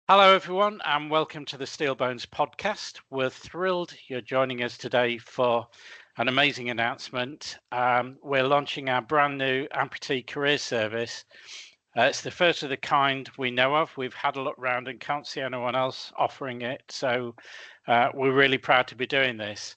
Hello everyone and welcome to the Steel Bones podcast. We're thrilled you're joining us today for an amazing announcement. We're launching our brand new amputee career service. It's the first of the kind we know of. We've had a look around and can't see anyone else offering it, so we're really proud to be doing this.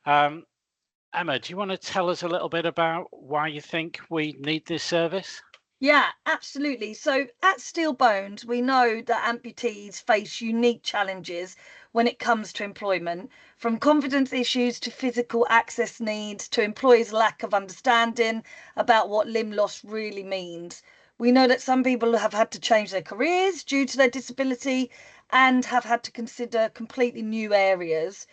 Emma, do you want to tell us a little bit about why you think we need this service? Yeah, absolutely. So at Steel Bones, we know that amputees face unique challenges when it comes to employment, from confidence issues to physical access needs to employers' lack of understanding about what limb loss really means. We know that some people have had to change their careers due to their disability and have had to consider completely new areas.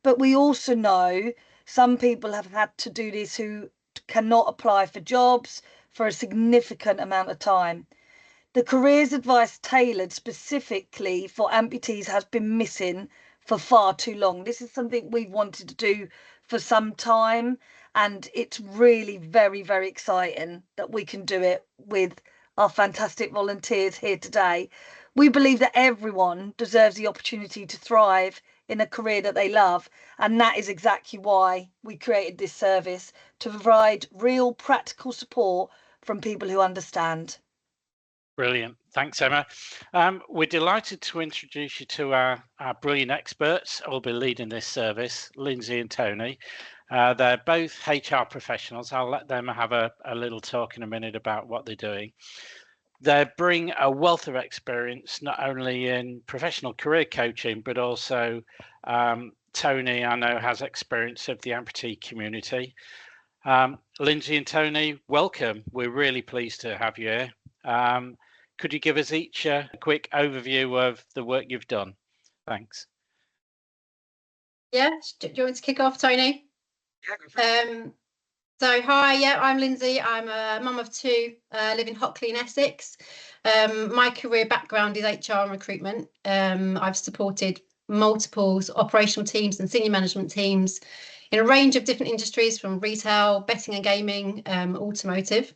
But we also know some people have had to do this who cannot apply for jobs for a significant amount of time. The careers advice tailored specifically for amputees has been missing for far too long. This is something we've wanted to do for some time, and it's really very, very exciting that we can do it with our fantastic volunteers here today. We believe that everyone deserves the opportunity to thrive in a career that they love, and that is exactly why we created this service, to provide real practical support from people who understand. Brilliant. Thanks, Emma. We're delighted to introduce you to our brilliant experts who will be leading this service, Lindsay and Tony. They're both HR professionals. I'll let them have a little talk in a minute about what they're doing. They bring a wealth of experience, not only in professional career coaching, but also Tony, I know, has experience of the amputee community. Lindsay and Tony, welcome. We're really pleased to have you here. Could you give us each a quick overview of the work you've done? Thanks. Yeah, do you want to kick off, Tony? Yeah. So hi, yeah, I'm Lindsay. I'm a mum of two, live in Hockley in Essex. My career background is HR and recruitment. I've supported multiple operational teams and senior management teams in a range of different industries, from retail, betting and gaming, automotive.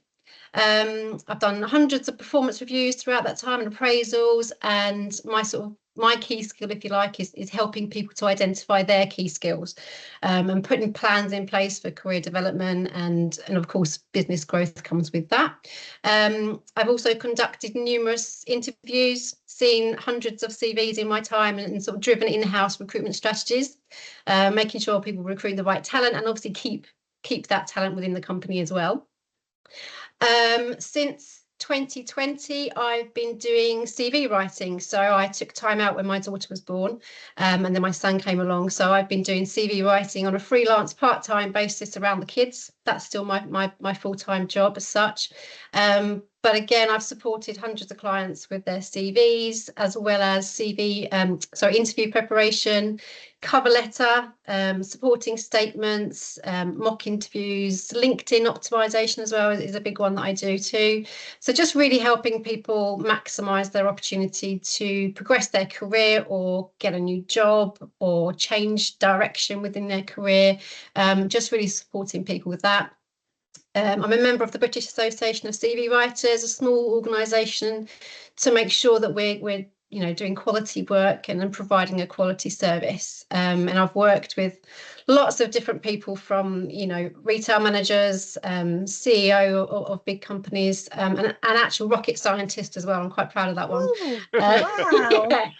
I've done hundreds of performance reviews throughout that time and appraisals, and my key skill, if you like, is helping people to identify their key skills, and putting plans in place for career development, and of course business growth comes with that. I've also conducted numerous interviews, seen hundreds of CVs in my time, and sort of driven in-house recruitment strategies, making sure people recruit the right talent and obviously keep that talent within the company as well. Since 2020, I've been doing CV writing. So I took time out when my daughter was born, and then my son came along. So I've been doing CV writing on a freelance part-time basis around the kids. That's still my full-time job as such. But again, I've supported hundreds of clients with their CVs, as well as interview preparation, cover letter, supporting statements, mock interviews, LinkedIn optimization as well is a big one that I do too. So just really helping people maximize their opportunity to progress their career or get a new job or change direction within their career. Just really supporting people with that. I'm a member of the British Association of CV Writers, a small organisation to make sure that we're doing quality work and providing a quality service. And I've worked with lots of different people, from retail managers, CEO of big companies, and an actual rocket scientist as well. I'm quite proud of that one. Ooh, wow. Yeah.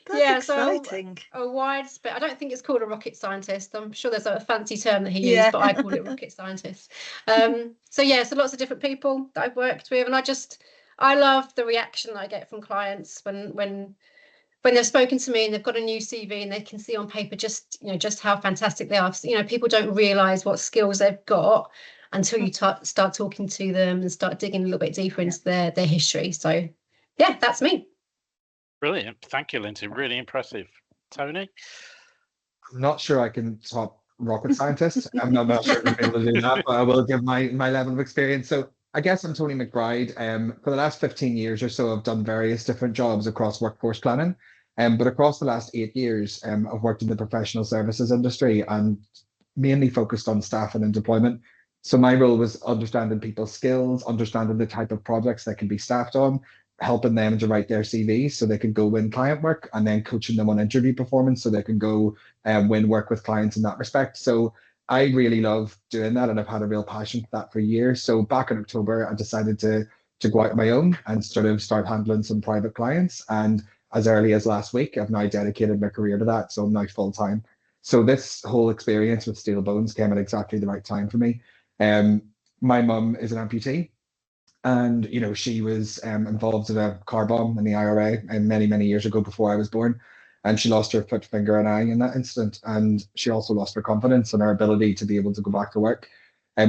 That's exciting. So a wide spec. I don't think it's called a rocket scientist. I'm sure there's a fancy term that he used, but I call it rocket scientist. So lots of different people that I've worked with, and I love the reaction that I get from clients when they've spoken to me and they've got a new CV and they can see on paper just how fantastic they are. People don't realise what skills they've got until you start talking to them and start digging a little bit deeper into their history. So yeah, that's me. Brilliant. Thank you, Lindsay. Really impressive. Tony? I'm not sure I can top rocket scientist. I'm not sure if I'll be able to do that, but I will give my level of experience. So I guess I'm Tony McBride. For the last 15 years or so, I've done various different jobs across workforce planning. But across the last 8 years, I've worked in the professional services industry, and mainly focused on staff and in deployment. So my role was understanding people's skills, understanding the type of projects that can be staffed on, helping them to write their CVs so they can go win client work, and then coaching them on interview performance so they can go win work with clients in that respect. So I really love doing that, and I've had a real passion for that for years. So back in October, I decided to go out on my own and sort of start handling some private clients. And as early as last week, I've now dedicated my career to that. So I'm now full time. So this whole experience with Steel Bones came at exactly the right time for me. My mum is an amputee, and she was involved in a car bomb in the IRA and many years ago before I was born, and she lost her foot, finger, and eye in that incident, and she also lost her confidence and her ability to be able to go back to work.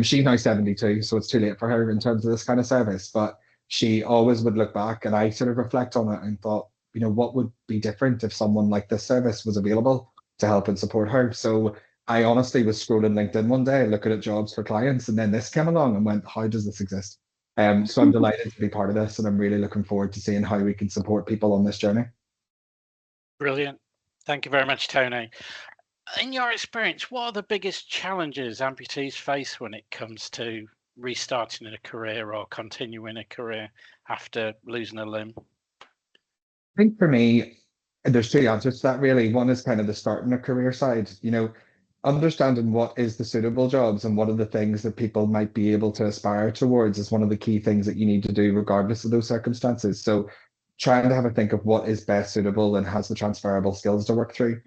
She's now 72, so it's too late for her in terms of this kind of service, but she always would look back, and I sort of reflect on it and thought, what would be different if someone like this service was available to help and support her? So I honestly was scrolling LinkedIn one day, looking at jobs for clients, and then this came along and went, how does this exist? So I'm delighted to be part of this, and I'm really looking forward to seeing how we can support people on this journey. Brilliant. Thank you very much, Tony. In your experience, what are the biggest challenges amputees face when it comes to restarting a career or continuing a career after losing a limb? I think for me, there's two answers to that really. One is kind of the starting a career side, understanding what is the suitable jobs and what are the things that people might be able to aspire towards is one of the key things that you need to do regardless of those circumstances. So trying to have a think of what is best suitable and has the transferable skills to work through.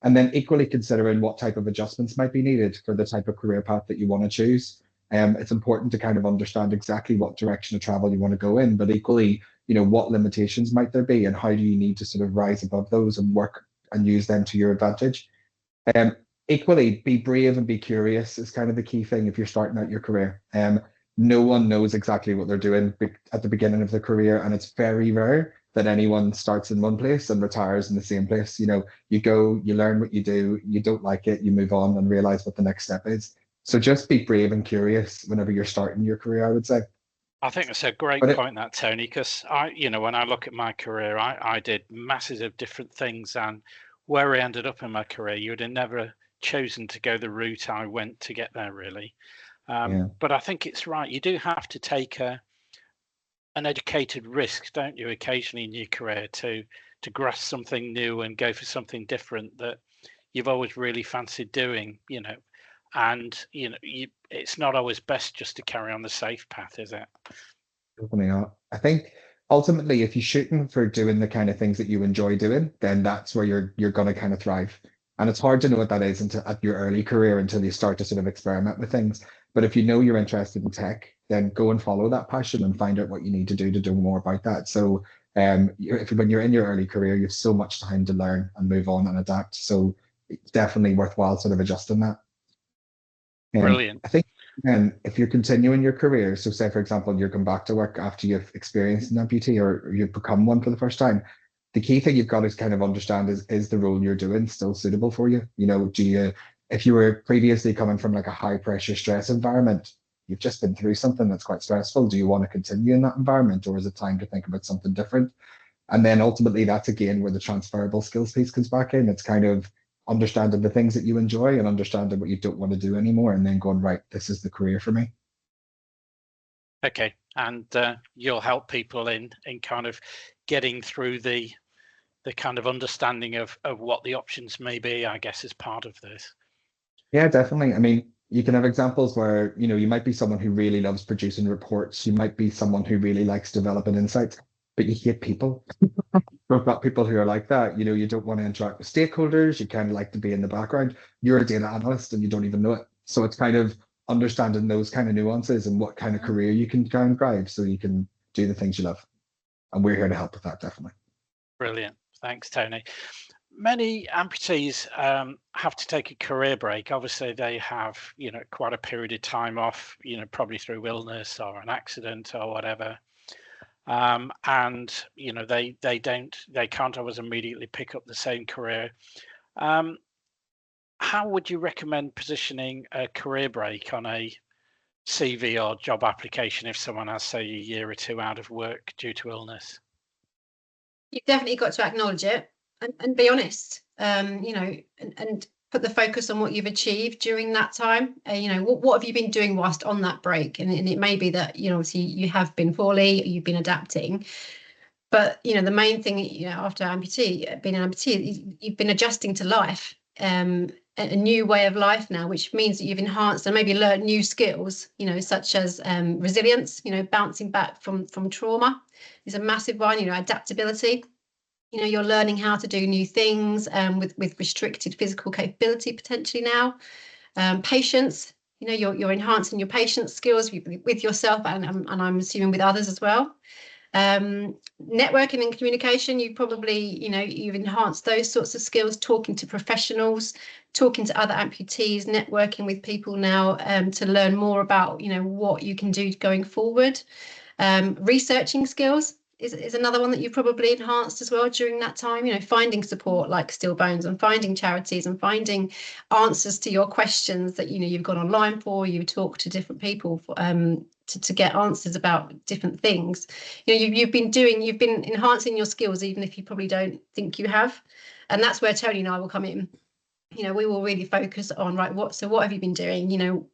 And then equally considering what type of adjustments might be needed for the type of career path that you want to choose. It's important to kind of understand exactly what direction of travel you want to go in, but equally, what limitations might there be and how do you need to sort of rise above those and work and use them to your advantage. Equally, be brave and be curious is kind of the key thing if you're starting out your career. No one knows exactly what they're doing at the beginning of their career, and it's very rare that anyone starts in one place and retires in the same place. You go, you learn what you do, you don't like it, you move on and realize what the next step is. So just be brave and curious whenever you're starting your career, I would say. I think that's a great point, that Tony, because when I look at my career, I did masses of different things, and where I ended up in my career, you would have never chosen to go the route I went to get there, really. But I think it's right. You do have to take an educated risk, don't you, occasionally in your career to grasp something new and go for something different that you've always really fancied doing, and it's not always best just to carry on the safe path, is it? Definitely not. I think ultimately, if you're shooting for doing the kind of things that you enjoy doing, then that's where you're going to kind of thrive. And it's hard to know what that is until at your early career until you start to sort of experiment with things. But if you know you're interested in tech, then go and follow that passion and find out what you need to do more about that. So when you're in your early career, you have so much time to learn and move on and adapt. So it's definitely worthwhile sort of adjusting that. Brilliant. I think if you're continuing your career, so say for example, you're going back to work after you've experienced an amputee or you've become one for the first time, the key thing you've got to kind of understand is the role you're doing still suitable for you? If you were previously coming from like a high pressure stress environment, you've just been through something that's quite stressful. Do you want to continue in that environment, or is it time to think about something different? And then ultimately that's again where the transferable skills piece comes back in. It's kind of understanding the things that you enjoy and understanding what you don't want to do anymore, and then going, right, this is the career for me. Okay, and you'll help people in kind of getting through the kind of understanding of what the options may be, I guess, as part of this. Yeah, definitely. I mean, you can have examples where, you might be someone who really loves producing reports. You might be someone who really likes developing insights, but you hate people. We've got people who are like that. You don't want to interact with stakeholders. You kind of like to be in the background. You're a data analyst and you don't even know it. So it's kind of understanding those kind of nuances and what kind of career you can try and drive so you can do the things you love. And we're here to help with that, definitely. Brilliant. Thanks, Tony. Many amputees have to take a career break. Obviously, they have, quite a period of time off, probably through illness or an accident or whatever. And they can't always immediately pick up the same career. How would you recommend positioning a career break on a CV or job application if someone has, say, a year or two out of work due to illness? You've definitely got to acknowledge it and be honest. And put the focus on what you've achieved during that time. You know, what have you been doing whilst on that break? And it may be that, you know, obviously you have been poorly, you've been adapting. But, you know, the main thing, you know, after being an amputee, you've been adjusting to life, a new way of life now, which means that you've enhanced and maybe learned new skills, you know, such as resilience, you know, bouncing back from trauma is a massive one, you know, adaptability. You know, you're learning how to do new things with restricted physical capability potentially now. Patience, you know, you're enhancing your patience skills with yourself and I'm assuming with others as well. Networking and communication, you've enhanced those sorts of skills, talking to professionals, talking to other amputees, networking with people now to learn more about, you know, what you can do going forward. Researching skills is another one that you've probably enhanced as well during that time, you know, finding support like Still Bones and finding charities and finding answers to your questions that, you know, you've gone online for, you talk to different people to get answers about different things. You know, you've been enhancing your skills even if you probably don't think you have. And that's where Tony and I will come in. You know, we will really focus on, right, what have you been doing? You know,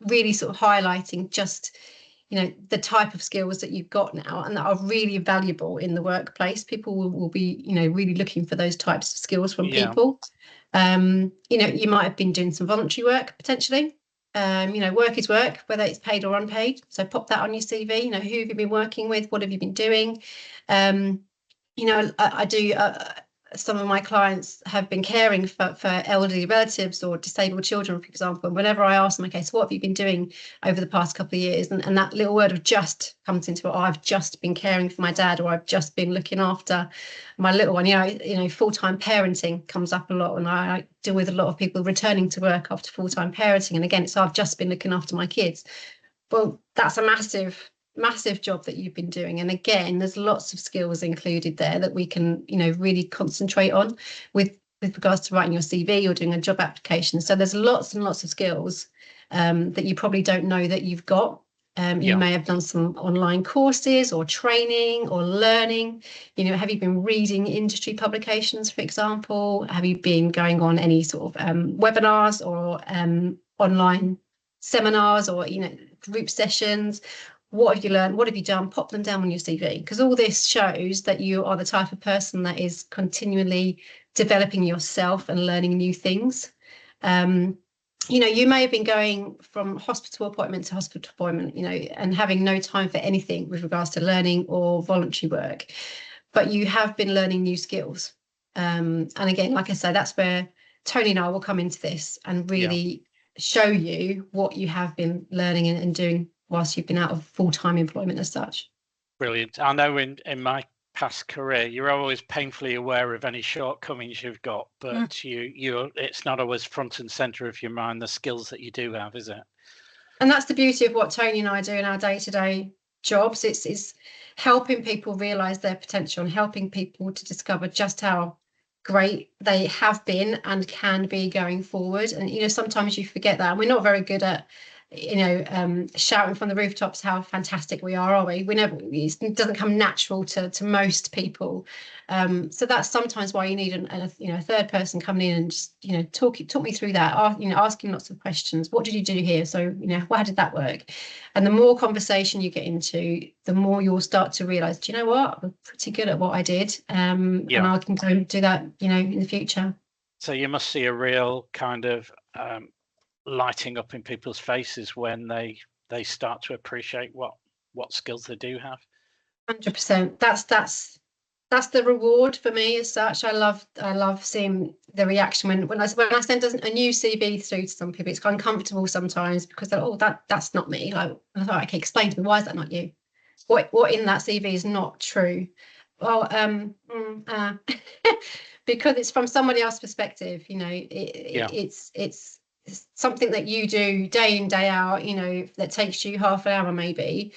really sort of highlighting just, you know, the type of skills that you've got now and that are really valuable in the workplace. People will be, you know, really looking for those types of skills from people. You know, you might have been doing some voluntary work potentially. You know, work is work, whether it's paid or unpaid. So pop that on your CV. You know, who have you been working with? What have you been doing? You know, I do. Some of my clients have been caring for elderly relatives or disabled children, for example. And whenever I ask them, okay, so what have you been doing over the past couple of years? And that little word of just comes into it. Oh, I've just been caring for my dad, or I've just been looking after my little one. You know, full-time parenting comes up a lot. And I deal with a lot of people returning to work after full-time parenting. And again, so I've just been looking after my kids. Well, that's a massive job that you've been doing. And again, there's lots of skills included there that we can, you know, really concentrate on with regards to writing your CV or doing a job application. So there's lots and lots of skills that you probably don't know that you've got. You may have done some online courses or training or learning. You know, have you been reading industry publications, for example? Have you been going on any sort of webinars or online seminars or, you know, group sessions? What have you learned? What have you done? Pop them down on your CV, because all this shows that you are the type of person that is continually developing yourself and learning new things. You know, you may have been going from hospital appointment to hospital appointment, you know, and having no time for anything with regards to learning or voluntary work, but you have been learning new skills. And again, like I say, that's where Tony and I will come into this and really show you what you have been learning and doing whilst you've been out of full-time employment as such. Brilliant. I know in my past career, you're always painfully aware of any shortcomings you've got, but you it's not always front and center of your mind, the skills that you do have, is it? And that's the beauty of what Tony and I do in our day-to-day jobs. It's helping people realise their potential and helping people to discover just how great they have been and can be going forward. And, you know, sometimes you forget that. And we're not very good at, you know, shouting from the rooftops how fantastic we are we? It doesn't come natural to most people. So that's sometimes why you need a third person coming in and just, you know, talk me through that, you know, asking lots of questions. What did you do here? So, you know, how did that work? And the more conversation you get into, the more you'll start to realise, do you know what? I'm pretty good at what I did. And I can go and do that, you know, in the future. So you must see a real kind of lighting up in people's faces when they start to appreciate what skills they do have. 100%. That's the reward for me as such. I love seeing the reaction when I send a new CV through to some people. It's uncomfortable sometimes because they're, oh, that's not me. Like, I thought, okay, explain to me, why is that not you? What in that CV is not true? Well, because it's from somebody else's perspective. You know, it's something that you do day in, day out, you know, that takes you half an hour maybe,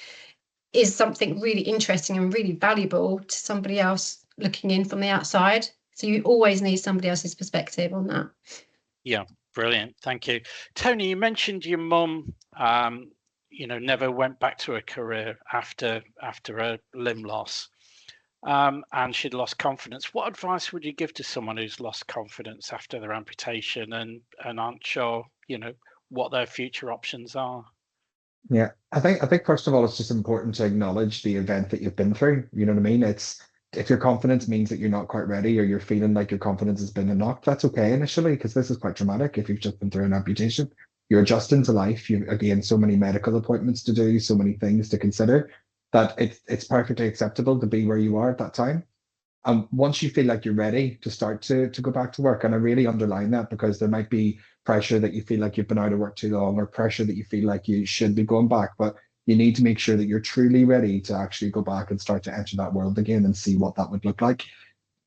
is something really interesting and really valuable to somebody else looking in from the outside. So you always need somebody else's perspective on that. Yeah, brilliant. Thank you. Tony, you mentioned your mum, you know, never went back to a career after a limb loss. and she'd lost confidence. What advice would you give to someone who's lost confidence after their amputation and aren't sure, what their future options are? Yeah, I think first of all, it's just important to acknowledge the event that you've been through. You know what I mean? It's if your confidence means that you're not quite ready or you're feeling like your confidence has been knocked, that's okay initially, because this is quite traumatic if you've just been through an amputation. You're adjusting to life. You've again so many medical appointments to do, so many things to consider that it's perfectly acceptable to be where you are at that time. Once you feel like you're ready to start to go back to work, and I really underline that because there might be pressure that you feel like you've been out of work too long or pressure that you feel like you should be going back, but you need to make sure that you're truly ready to actually go back and start to enter that world again and see what that would look like.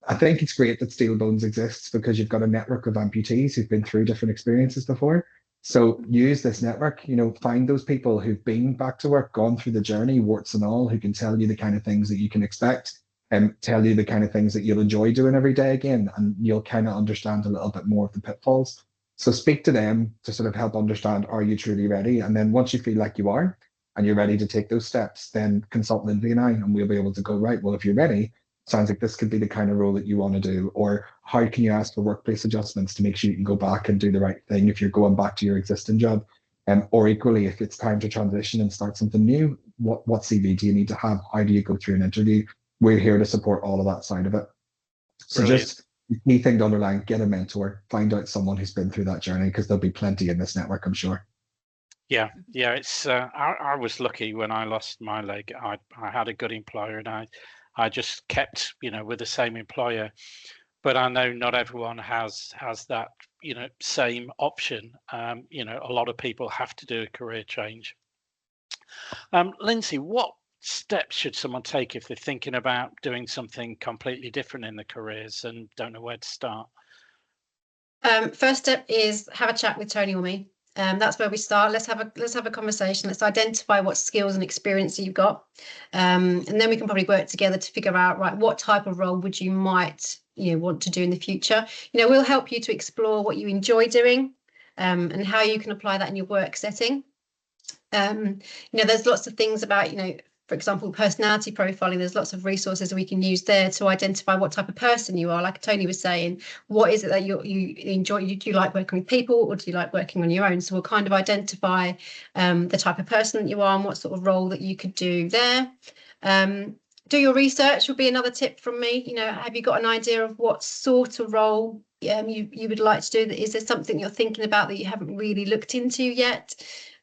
I think it's great that Steel Bones exists because you've got a network of amputees who've been through different experiences before. So use this network, find those people who've been back to work, gone through the journey, warts and all, who can tell you the kind of things that you can expect and tell you the kind of things that you'll enjoy doing every day again, and you'll kind of understand a little bit more of the pitfalls. So speak to them to sort of help understand, are you truly ready? And then once you feel like you are and you're ready to take those steps, then consult Lindsay and I, and we'll be able to go, right, well, if you're ready, sounds like this could be the kind of role that you want to do, or how can you ask for workplace adjustments to make sure you can go back and do the right thing if you're going back to your existing job. Or equally, if it's time to transition and start something new, what CV do you need to have? How do you go through an interview? We're here to support all of that side of it. So Brilliant. Just the key thing to underline, get a mentor, find out someone who's been through that journey, because there'll be plenty in this network, I'm sure. Yeah, it's I was lucky when I lost my leg. I had a good employer, and I just kept with the same employer. But I know not everyone has that same option. A lot of people have to do a career change. Lindsay, what steps should someone take if they're thinking about doing something completely different in their careers and don't know where to start? First step is have a chat with Tony or me. That's where we start. Let's have a conversation. Let's identify what skills and experience you've got, and then we can probably work together to figure out, right, what type of role would you might want to do in the future. We'll help you to explore what you enjoy doing, and how you can apply that in your work setting. There's lots of things about, for example, personality profiling. There's lots of resources we can use there to identify what type of person you are. Like Tony was saying, what is it that you enjoy? Do you like working with people, or do you like working on your own? So we'll kind of identify the type of person that you are and what sort of role that you could do there. Do your research will be another tip from me. Have you got an idea of what sort of role you would like to do? Is there something you're thinking about that you haven't really looked into yet?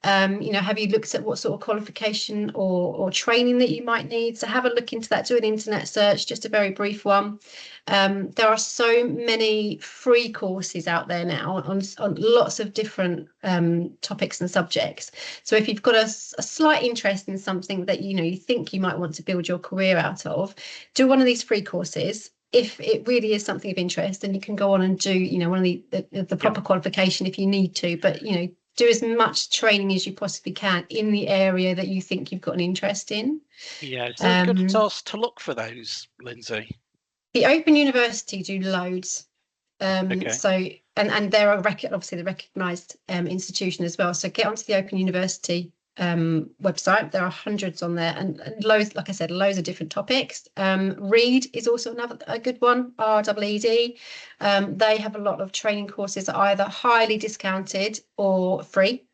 Have you looked at what sort of qualification or training that you might need? So have a look into that, do an internet search, just a very brief one. There are so many free courses out there now on lots of different topics and subjects. So if you've got a slight interest in something that you think you might want to build your career out of, do one of these free courses. If it really is something of interest, then you can go on and do one of the proper qualification if you need to, but do as much training as you possibly can in the area that you think you've got an interest in. Yeah, is there a good source to look for those, Lindsay? The Open University do loads. Okay. So and they're obviously the recognised institution as well. So get onto the Open University website. There are hundreds on there, and loads, like I said, loads of different topics. Reed is also a good one, REED. They have a lot of training courses that are either highly discounted or free.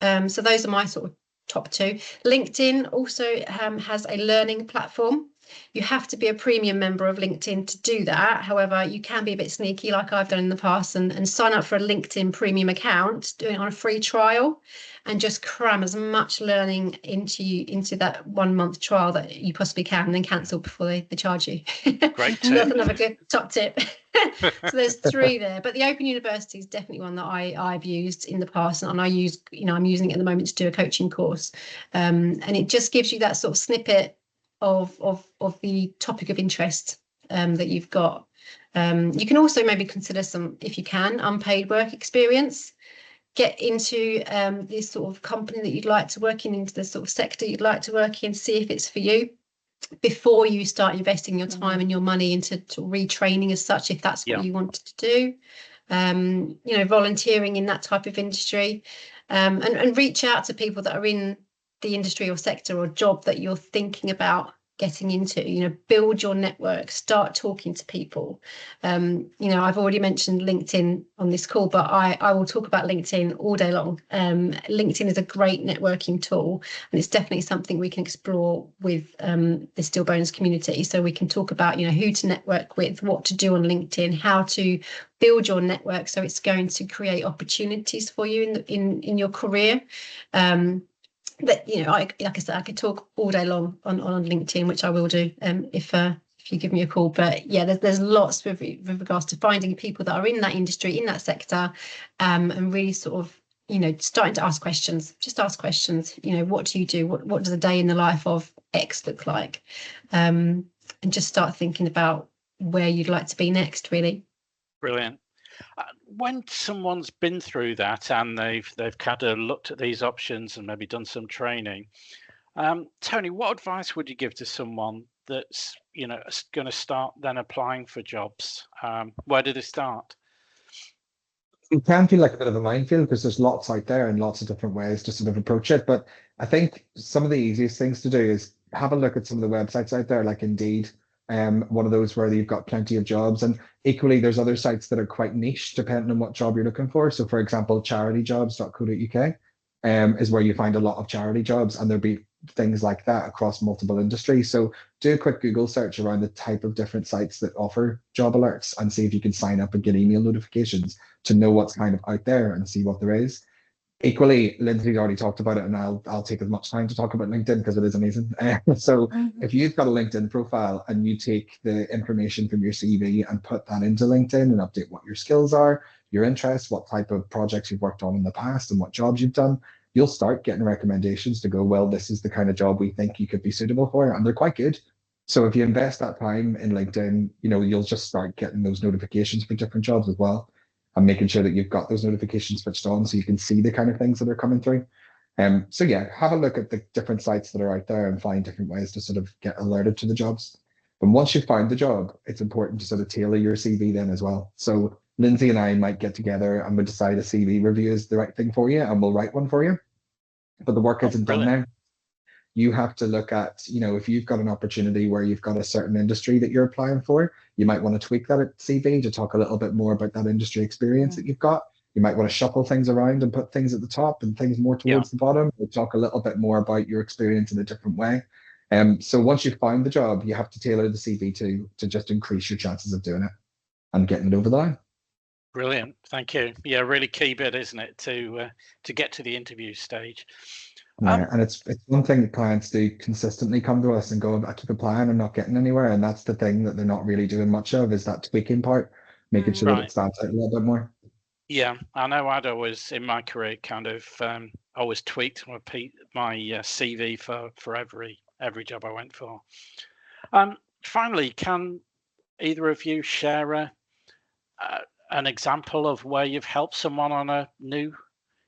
So those are my sort of top two. LinkedIn also has a learning platform. You have to be a premium member of LinkedIn to do that. However, you can be a bit sneaky, like I've done in the past, and sign up for a LinkedIn premium account, doing it on a free trial, and just cram as much learning into that 1 month trial that you possibly can, and then cancel before they charge you. Great tip. That's another good top tip. So there's three there, but the Open University is definitely one that I've used in the past, and I'm using it at the moment to do a coaching course, and it just gives you that sort of snippet of the topic of interest that you've got. You can also maybe consider some, if you can, unpaid work experience. Get into this sort of company that you'd like to work in, into the sort of sector you'd like to work in, see if it's for you before you start investing your time and your money into retraining as such, if that's what you wanted to do. Volunteering in that type of industry, and reach out to people that are in the industry or sector or job that you're thinking about getting into, build your network, start talking to people. I've already mentioned LinkedIn on this call, but I will talk about LinkedIn all day long. LinkedIn is a great networking tool, and it's definitely something we can explore with the Steel Bones community. So we can talk about, who to network with, what to do on LinkedIn, how to build your network so it's going to create opportunities for you in your career. But like I said, I could talk all day long on LinkedIn, which I will do if you give me a call. But yeah, there's lots with regards to finding people that are in that industry, in that sector, and really sort of starting to ask questions. Just ask questions. What do you do? What does a day in the life of X look like? And just start thinking about where you'd like to be next. Really. Brilliant. When someone's been through that and they've kind of looked at these options and maybe done some training, Tony, what advice would you give to someone that's going to start then applying for jobs? Where do they start? It can feel like a bit of a minefield because there's lots out there and lots of different ways to sort of approach it. But I think some of the easiest things to do is have a look at some of the websites out there, like Indeed. One of those where you've got plenty of jobs, and equally there's other sites that are quite niche depending on what job you're looking for. So for example, charityjobs.co.uk is where you find a lot of charity jobs, and there'll be things like that across multiple industries. So do a quick Google search around the type of different sites that offer job alerts and see if you can sign up and get email notifications to know what's kind of out there and see what there is. Equally, Lindsay's already talked about it, and I'll take as much time to talk about LinkedIn because it is amazing. So if you've got a LinkedIn profile and you take the information from your CV and put that into LinkedIn and update what your skills are, your interests, what type of projects you've worked on in the past and what jobs you've done, you'll start getting recommendations to go, well, this is the kind of job we think you could be suitable for, and they're quite good. So if you invest that time in LinkedIn, you'll just start getting those notifications for different jobs as well, and making sure that you've got those notifications switched on so you can see the kind of things that are coming through. So yeah, have a look at the different sites that are out there and find different ways to sort of get alerted to the jobs. And once you've found the job, it's important to sort of tailor your CV then as well. So Lindsay and I might get together and we'll decide a CV review is the right thing for you, and we'll write one for you. But the work isn't done now. You have to look at, if you've got an opportunity where you've got a certain industry that you're applying for, you might want to tweak that CV to talk a little bit more about that industry experience that you've got. You might want to shuffle things around and put things at the top and things more towards the bottom, or talk a little bit more about your experience in a different way. So once you've found the job, you have to tailor the CV to just increase your chances of doing it and getting it over the line. Brilliant, thank you. Yeah, really key bit, isn't it, to get to the interview stage. Yeah, and it's one thing that clients do consistently come to us and go, I keep applying, I'm not getting anywhere. And that's the thing that they're not really doing much of, is that tweaking part, making sure that it stands out a little bit more. Yeah, I know I'd always, in my career, kind of always tweaked my CV for every job I went for. Finally, can either of you share an example of where you've helped someone on a new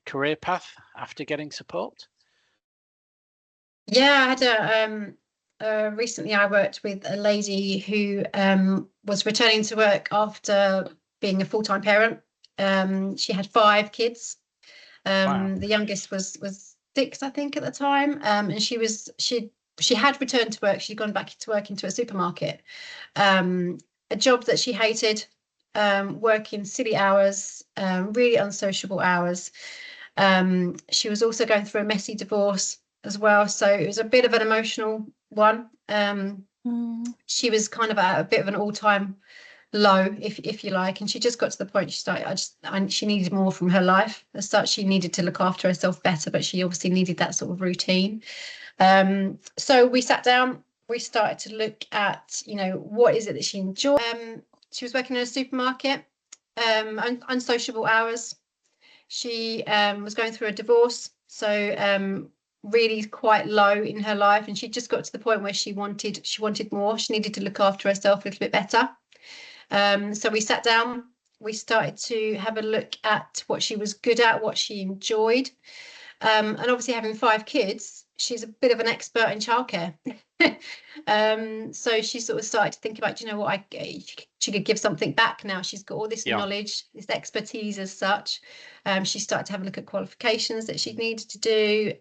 career path after getting support? Yeah, I had recently I worked with a lady who was returning to work after being a full-time parent. She had 5 kids. Wow. The youngest was 6, I think, at the time. And she had returned to work. She'd gone back to work into a supermarket. A job that she hated, working silly hours, really unsociable hours. She was also going through a messy divorce as well, so it was a bit of an emotional one. She was kind of at a bit of an all-time low, if you like, and she just got to the point she needed more from her life. As such, she needed to look after herself better, but she obviously needed that sort of routine. So we sat down, we started to look at, what is it that she enjoyed. She was working in a supermarket, unsociable hours. She was going through a divorce, so really quite low in her life, and she just got to the point where she wanted more. She needed to look after herself a little bit better. So we sat down, we started to have a look at what she was good at, what she enjoyed, and obviously having 5 kids, she's a bit of an expert in childcare. So she sort of started to think about, she could give something back now. She's got all this knowledge, this expertise as such. She started to have a look at qualifications that she needed to do.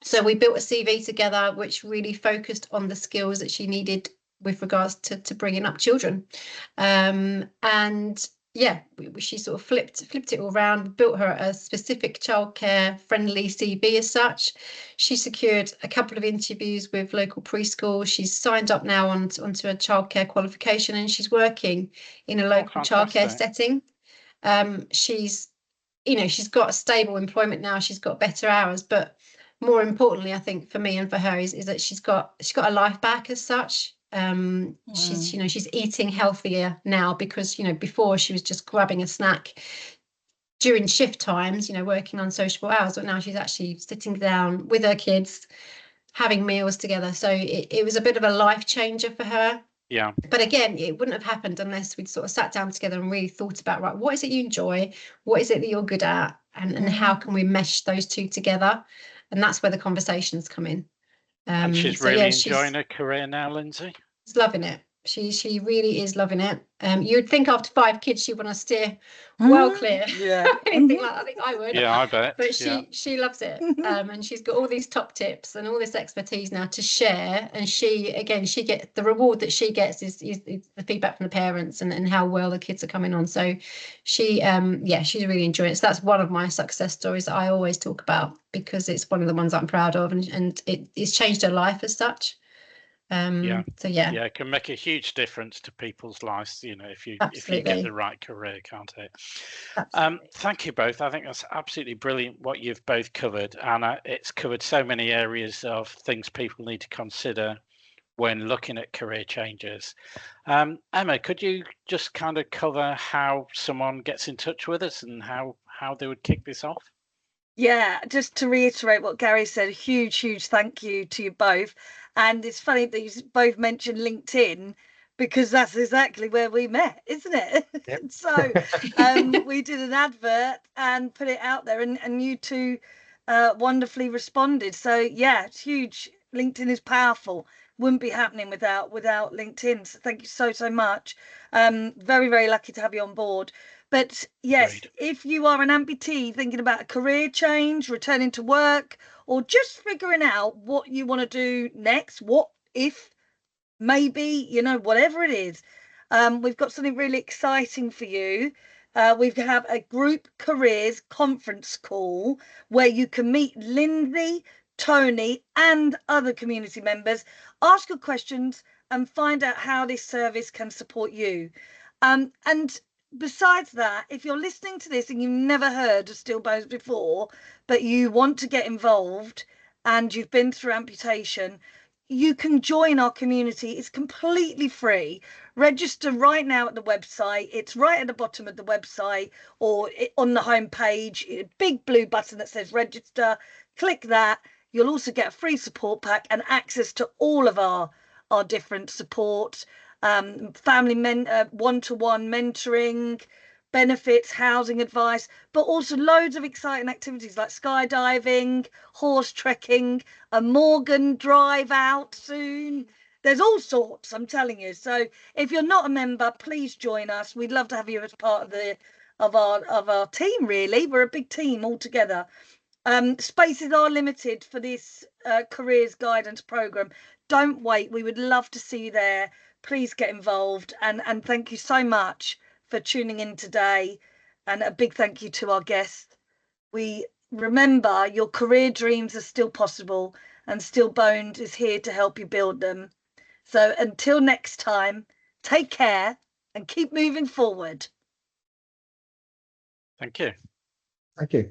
So we built a CV together, which really focused on the skills that she needed with regards to bringing up children. And yeah, she sort of flipped it all around, built her a specific childcare friendly CV as such. She secured a couple of interviews with local preschools. She's signed up now onto a childcare qualification, and she's working in a local childcare setting. She's got a stable employment now. She's got better hours, but more importantly, I think for me and for her is that she's got a life back as such. She's eating healthier now, because before she was just grabbing a snack during shift times, working on sociable hours, but now she's actually sitting down with her kids, having meals together. So it was a bit of a life changer for her. Yeah. But again, it wouldn't have happened unless we'd sort of sat down together and really thought about, right, what is it you enjoy? What is it that you're good at? And how can we mesh those two together? And that's where the conversations come in. And she's really enjoying her career now, Lindsay? She's loving it. She really is loving it. You'd think after 5 kids she'd want to steer well clear. Yeah. Anything like that. I think I would. Yeah, I bet. But she loves it. And she's got all these top tips and all this expertise now to share. And she gets the reward that she gets is the feedback from the parents and how well the kids are coming on. So she's really enjoying it. So that's one of my success stories that I always talk about, because it's one of the ones I'm proud of, and it's changed her life as such. It can make a huge difference to people's lives, if you get the right career, can't it? Thank you both. I think that's absolutely brilliant what you've both covered, and it's covered so many areas of things people need to consider when looking at career changes. Emma, could you just kind of cover how someone gets in touch with us and how they would kick this off? Yeah, just to reiterate what Gary said, huge thank you to you both. And it's funny that you both mentioned LinkedIn, because that's exactly where we met, isn't it? Yep. So we did an advert and put it out there, and you two wonderfully responded. So yeah, it's huge. LinkedIn is powerful. Wouldn't be happening without LinkedIn. So thank you so much. Very lucky to have you on board. But yes, great. If you are an amputee thinking about a career change, returning to work, or just figuring out what you want to do next, what if, maybe, whatever it is, we've got something really exciting for you. We have a group careers conference call where you can meet Lindsay, Tony, and other community members, ask your questions, and find out how this service can support you. And besides that, if you're listening to this and you've never heard of Steel Bones before, but you want to get involved and you've been through amputation, you can join our community. It's completely free. Register right now at the website. It's right at the bottom of the website, or on the home page, a big blue button that says register. Click that. You'll also get a free support pack and access to all of our different support. Family one-to-one mentoring, benefits, housing advice, but also loads of exciting activities like skydiving, horse trekking, a Morgan drive out soon. There's all sorts, I'm telling you. So if you're not a member, please join us. We'd love to have you as part of our team. Really, we're a big team all together. Spaces are limited for this careers guidance program. Don't wait. We would love to see you there. Please get involved, and thank you so much for tuning in today, and a big thank you to our guests. We remember your career dreams are still possible, and Steel Bones is here to help you build them. So until next time, take care and keep moving forward. Thank you. Thank you.